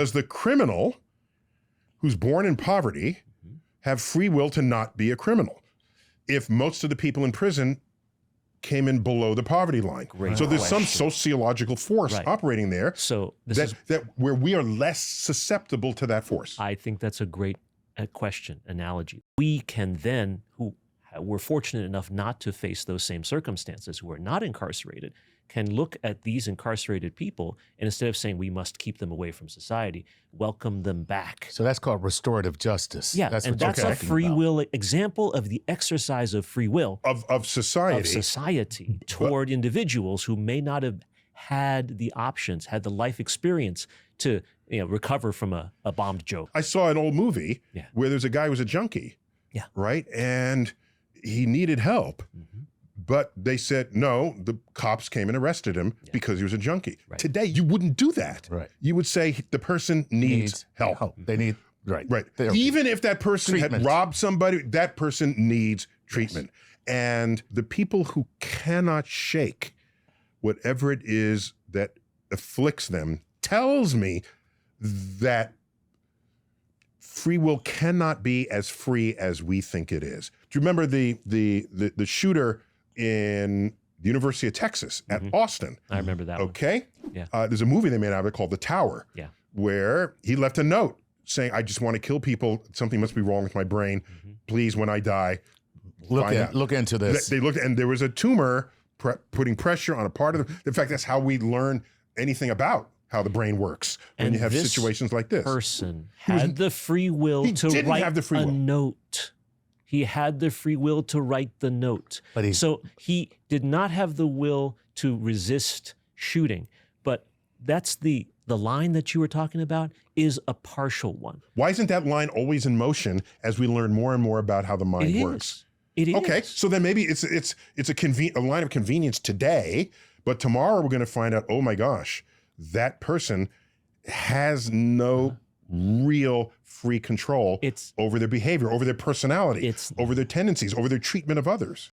Does the criminal who's born in poverty have free will to not be a criminal if most of the people in prison came in below the poverty line? Great so there's some question. sociological force Right. operating there So this that, is, that where we are less susceptible to that force. I think that's a great question, analogy. We can then, who we're fortunate enough not to face those same circumstances, who are not incarcerated, can look at these incarcerated people and instead of saying we must keep them away from society, welcome them back. So that's called restorative justice. Yeah, that's and what that's you're a talking free about. will example of the exercise of free will Of society. of society toward individuals who may not have had the options, had the life experience to recover from a bombed joke. I saw an old movie Yeah. where there's a guy who was a junkie. Yeah. Right? And he needed help. But they said, no, the cops came and arrested him because he was a junkie. Right. Today, you wouldn't do that. Right. You would say the person needs help. They need, right. Right. Therapy. Even if that person Treatment. had robbed somebody, that person needs treatment. And the people who cannot shake whatever it is that afflicts them tells me that free will cannot be as free as we think it is. Do you remember the shooter in the University of Texas at Austin? I remember that one. Okay? Yeah. There's a movie they made out of it called The Tower, Yeah. where he left a note saying, I just want to kill people. Something must be wrong with my brain. Please, when I die, find out. Look into this. They looked, and there was a tumor putting pressure on a part of the. In fact, that's how we learn anything about how the brain works when And you have this situations like this. Person had the free will he to didn't write have the free a will. note. He had the free will to write the note. But so he did not have the will to resist shooting. But that's the line that you were talking about is a partial one. Why isn't that line always in motion as we learn more and more about how the mind It works? is. It is. Okay, so then maybe it's a line of convenience today, but tomorrow we're going to find out, oh my gosh, that person has no real free control over their behavior, over their personality, over their tendencies, over their treatment of others.